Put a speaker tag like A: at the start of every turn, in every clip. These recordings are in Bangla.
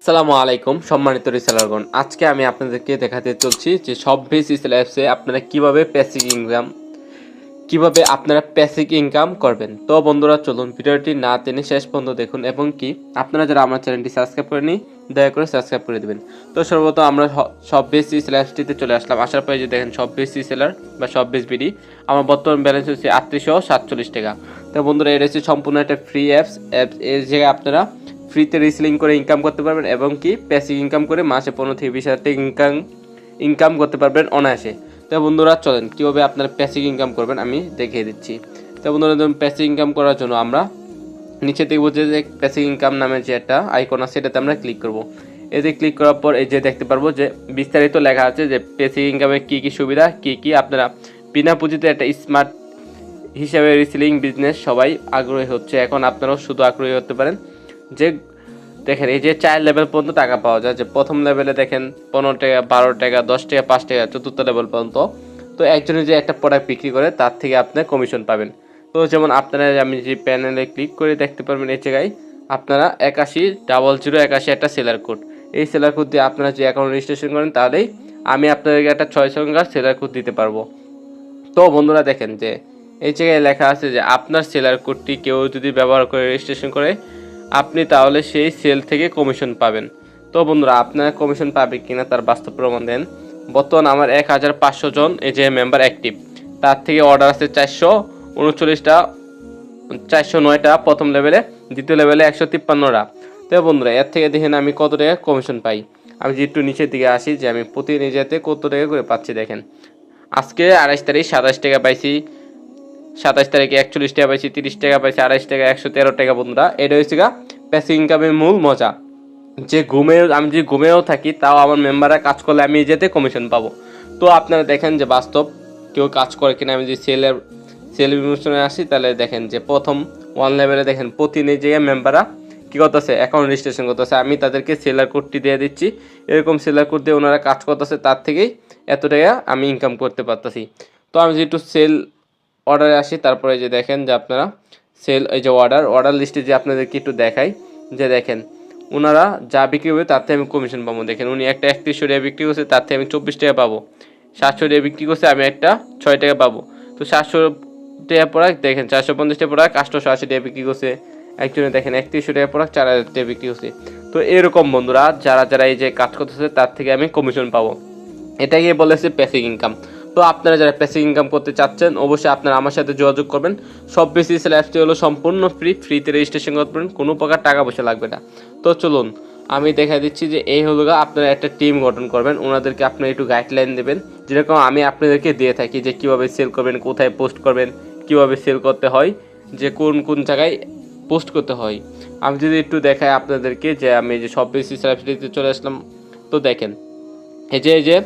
A: আসসালামু আলাইকুম সম্মানিত রিসেলারগণ। আজকে আমি আপনাদেরকে দেখাতে চলছি যে শপবিজ রিসেল অ্যাপসে আপনারা কিভাবে প্যাসিভ ইনকাম করবেন। তো বন্ধুরা চলুন ভিডিওটি না টেনে শেষ পর্যন্ত দেখুন এবং কি আপনারা যারা আমার চ্যানেলটি সাবস্ক্রাইব করেনি দয়া করে সাবস্ক্রাইব করে দেবেন। তো সর্বপ্রথম আমরা শপবিজ রিসেল অ্যাপসটিতে চলে আসলাম। আসার পরে যে দেখেন শপবিজ রিসেলার বা শপবিজ বিডি, আমার বর্তমান ব্যালেন্স হচ্ছে 3847 টাকা। তো বন্ধুরা এটা হচ্ছে সম্পূর্ণ একটা ফ্রি অ্যাপস। এর জায়গায় আপনারা ফ্রিতে রিসেলিং করে ইনকাম করতে পারবেন এবং কি প্যাসিভ ইনকাম করে মাসে 15 থেকে 20 হাজার টাকা ইনকাম করতে পারবেন অনায়াসে। তো বন্ধুরা চলেন কীভাবে আপনারা প্যাসিভ ইনকাম করবেন আমি দেখিয়ে দিচ্ছি। তো বন্ধুরা প্যাসিভ ইনকাম করার জন্য আমরা নিচে দেখব যে প্যাসিভ ইনকাম নামে যে একটা আইকন আছে সেটাতে আমরা ক্লিক করব। এতে ক্লিক করার পর এই যে দেখতে পারবো যে বিস্তারিত লেখা আছে যে প্যাসিভ ইনকামের কী কী সুবিধা, কী আপনারা বিনা পুঁজিতে একটা স্মার্ট হিসাবে রিসেলিং বিজনেস সবাই আগ্রহী হচ্ছে। এখন আপনারাও শুধু আগ্রহী হতে পারেন যে দেখেন এই যে 4 লেভেল পর্যন্ত টাকা পাওয়া যায়। যে প্রথম লেভেলে দেখেন 15 টাকা, 12 টাকা, 10 টাকা, 5 টাকা, চতুর্থ লেভেল পর্যন্ত। তো একজনে যে একটা প্রোডাক্ট বিক্রি করে তার থেকে আপনি কমিশন পাবেন। তো যেমন আপনারা আমি যে প্যানেলে ক্লিক করে দেখতে পারবেন এই জায়গায় আপনারা 810081 একটা সেলার কোড, এই সেলার কোড দিয়ে আপনারা যে অ্যাকাউন্ট রেজিস্ট্রেশন করেন তাহলেই আমি আপনাদেরকে একটা 6 সংখ্যার সেলার কোড দিতে পারবো। তো বন্ধুরা দেখেন যে এই জায়গায় লেখা আছে যে আপনার সেলার কোডটি কেউ যদি ব্যবহার করে রেজিস্ট্রেশন করে আপনি তাহলে সেই সেল থেকে কমিশন পাবেন। তো বন্ধুরা আপনারা কমিশন পাবে কিনা তার বাস্তব প্রমাণ দেন। বর্তমান আমার 1500 জন এই যে মেম্বার অ্যাক্টিভ, তার থেকে অর্ডার আছে 439টা, 409টা প্রথম লেভেলে, দ্বিতীয় লেভেলে 153টা। তো বন্ধুরা এর থেকে দেখেন আমি কত টাকা কমিশন পাই। আমি যে একটু নিচের দিকে আসি যে আমি প্রতি নিজেতে কত টাকা করে পাচ্ছি দেখেন। আজকে 28 তারিখ 27 টাকা পাইছি, 27 তারিখে 41 টাকা পাইছি, 30 টাকা পাইছি, 28 টাকা, 113 টাকা। বন্ধুরা এটা হচ্ছে প্যাসিভ ইনকামের মূল মজা। আমি যে ঘুমেও থাকি তাও আমার মেম্বাররা কাজ করলে আমি যেতে কমিশন পাবো। তো আপনারা দেখেন যে বাস্তব কেউ কাজ করে কিনা। আমি যে সেল বিমোশনে আসি তাহলে দেখেন যে প্রথম 1 লেভেলে দেখেন প্রতি জায়গায় মেম্বাররা কী করতেছে, অ্যাকাউন্ট রেজিস্ট্রেশন করতেছে। আমি তাদেরকে সেলার কোডটি দিয়ে দিচ্ছি, এরকম সেলার কোড দিয়ে ওনারা কাজ করতেছে, তার থেকেই এত টাকা আমি ইনকাম করতে পারতেছি। তো আমি যে একটু সেল অর্ডারে আসি, তারপরে যে দেখেন যে আপনারা সেল এই যে অর্ডার লিস্টে যে আপনাদেরকে একটু দেখাই যে দেখেন ওনারা যা বিক্রি করবে তার থেকে আমি কমিশন পাবো। দেখেন উনি একটা 3100 টাকা বিক্রি করছে, তার থেকে আমি 24 টাকা পাবো। 700 টাকা বিক্রি করছে, আমি একটা 6 টাকা পাবো। তো 700 টাকা প্রোডাক্ট দেখেন 450 টাকা প্রোডাক্ট 880 টাকা বিক্রি করছে। একজনে দেখেন 3100 টাকা প্রোডাক্ট 4000 টাকা বিক্রি করছে। তো এরকম বন্ধুরা যারা এই যে কাজ করতেছে তার থেকে আমি কমিশন পাবো। এটাকে বলেছে প্যাসিভ ইনকাম। তো আপনারা যারা প্যাসিভ ইনকাম করতে চাচ্ছেন অবশ্যই আপনারা আমার সাথে যোগাযোগ করবেন। শপবিজ রিসেল অ্যাপসটি হলো সম্পূর্ণ ফ্রিতে রেজিস্ট্রেশন করতে পারেন, কোনো প্রকার টাকা পয়সা লাগবে না। তো চলুন আমি দেখা দিচ্ছি যে এই হলো আপনারা একটা টিম গঠন করবেন, ওনাদেরকে আপনারা একটু গাইডলাইন দেবেন যেরকম আমি আপনাদেরকে দিয়ে থাকি যে কীভাবে সেল করবেন, কোথায় পোস্ট করবেন, কীভাবে সেল করতে হয়, যে কোন জায়গায় পোস্ট করতে হয়। আমি যদি একটু দেখাই আপনাদেরকে যে আমি যে শপবিজ রিসেল অ্যাপসটিতে চলে আসলাম। তো দেখেন এই যে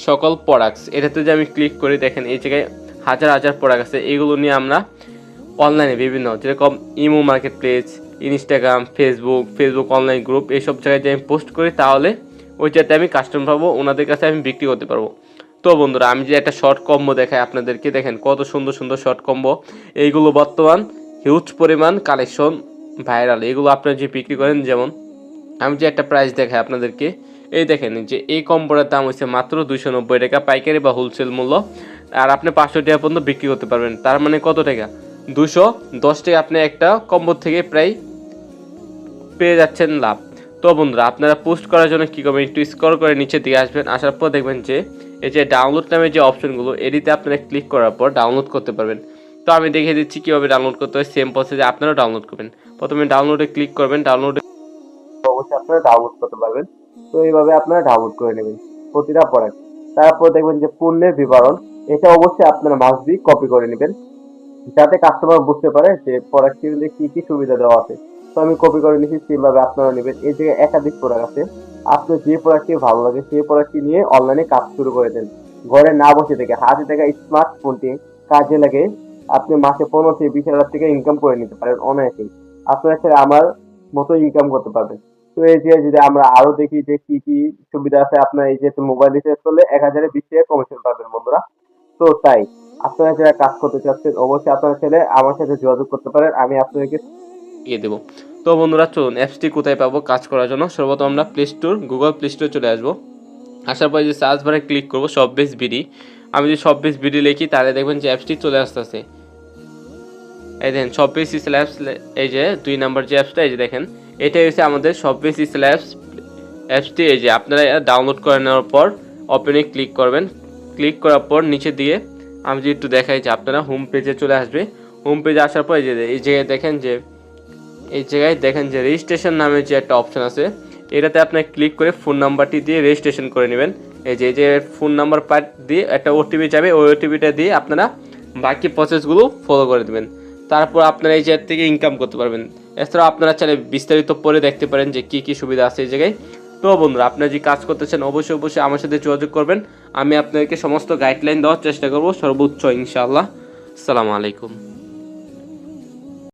A: সকল প্রোডাক্টস, এটাতে যে আমি ক্লিক করি দেখেন এই জায়গায় হাজার প্রোডাক্ট আছে। এগুলো নিয়ে আমরা অনলাইনে বিভিন্ন যেরকম imo market place, Instagram, Facebook online group, এইসব জায়গায় যে আমি পোস্ট করি তাহলে ওইটাতে আমি কাস্টমার পাবো, ওনাদের কাছে আমি বিক্রি করতে পারবো। তো বন্ধুরা আমি যে একটা শর্ট কম্বো দেখাই আপনাদেরকে, দেখেন কত সুন্দর শর্ট কম্বো। এইগুলো বর্তমান হিউজ পরিমাণ কালেকশন ভাইরাল। এগুলো আপনারা যে বিক্রি করেন, যেমন আমি যে একটা প্রাইস দেখাই আপনাদেরকে, এই দেখেন যে এই কম্বোটার দাম হচ্ছে মাত্র 290 টাকা পাইকারি বা হোলসেল মূল্য, আর আপনি 500 টাকা পর্যন্ত বিক্রি করতে পারবেন। তার মানে কত টাকা, 210 টাকা আপনি একটা কম্বো থেকে প্রায় পেয়ে যাচ্ছেন লাভ। তো বন্ধুরা আপনারা পোস্ট করার জন্য কী করবেন, একটু স্ক্রল করে নিচের দিকে আসবেন, আসার পর দেখবেন যে এই যে ডাউনলোড নামের যে অপশনগুলো এটিতে আপনারা ক্লিক করার পর ডাউনলোড করতে পারবেন। তো আমি দেখিয়ে দিচ্ছি কীভাবে ডাউনলোড করতে হয়, সেম প্রসেসে আপনারাও ডাউনলোড করবেন। প্রথমে ডাউনলোডে ক্লিক করবেন, ডাউনলোডে অবশ্যই আপনারা ডাউনলোড করতে পারবেন। তো এইভাবে আপনারা ডাউনলোড করে নেবেন প্রতিটা প্রোডাক্ট। তারপর দেখবেন যে পণ্যের বিবরণ, এটা অবশ্যই আপনারা মাস্ট বি কপি করে নেবেন যাতে কাস্টমার বুঝতে পারে যে প্রোডাক্টের মধ্যে কি কি সুবিধা দেওয়া আছে। তো আমি কপি করে নিয়েছি, সেইভাবে আপনারা নেবেন। এই জায়গায় একাধিক প্রোডাক্ট আছে, আপনার যে প্রোডাক্টটি ভালো লাগে সেই প্রোডাক্টটি নিয়ে অনলাইনে কাজ শুরু করে দেন। ঘরে না বসে থেকে হাতে থেকে স্মার্টফোনটি কাজে লাগে আপনি মাসে 15 থেকে 20 হাজার টাকা ইনকাম করে নিতে পারেন অনায়াসেই। আপনারা ছেলে আমার মতো ইনকাম করতে পারবেন। তো এই যে যদি আমরা আরো দেখি যে কি কি সুবিধা আছে, আপনার এই যে মোবাইল রিচার্জ করলে 1020 টাকা কমিশন পাবেন বন্ধুরা। তো তাই আপনারা যারা কাজ করতে চাচ্ছেন অবশ্যই আপনারা ছেলে আমার সাথে যোগাযোগ করতে পারেন, আমি আপনাদেরকে দিয়ে দেবো। তো বন্ধুরা চলুন অ্যাপসটি কোথায় পাবো কাজ করার জন্য। সর্বপ্রথম আমরা গুগল প্লে স্টোরে চলে আসবো। আসার পরে যে সার্চ বারে ক্লিক করবো শপবেস বিডি। আমি যদি শপবেস বিডি লিখি তাহলে দেখবেন যে অ্যাপসটি চলে আসতেছে। এই দেখেন শপবেস স্ল্যাপস, এই যে 2 নাম্বার যে অ্যাপসটা, এই যে দেখেন এটাই হচ্ছে আমাদের শপবেস স্ল্যাপস অ্যাপসটি। এই যে আপনারা ডাউনলোড করে নেওয়ার পর ওপেনে ক্লিক করবেন। ক্লিক করার পর নিচে দিয়ে আমি যদি একটু দেখাই যে আপনারা হোম পেজে চলে আসবে। হোম পেজে আসার পর এই জায়গায় দেখেন যে রেজিস্ট্রেশন নামে যে একটা অপশন আছে, এটাতে আপনি ক্লিক করে ফোন নাম্বারটি দিয়ে রেজিস্ট্রেশন করে নেবেন। এই যে ফোন নাম্বার পার্ট দিয়ে একটা ওটিপি যাবে, ওই ওটিপিটা দিয়ে আপনারা বাকি প্রসেসগুলো ফলো করে দেবেন। তারপর আপনারা এই জায়গা থেকে ইনকাম করতে পারবেন। এছাড়াও আপনারা চাইলে বিস্তারিত পরে দেখতে পারেন যে কী সুবিধা আছে এই জায়গায়। তো বন্ধুরা আপনারা যে কাজ করতেছেন অবশ্যই আমার সাথে যোগাযোগ করবেন। আমি আপনাদেরকে সমস্ত গাইডলাইন দেওয়ার চেষ্টা করব সর্বোচ্চ ইনশাআল্লাহ। আসসালামু আলাইকুম।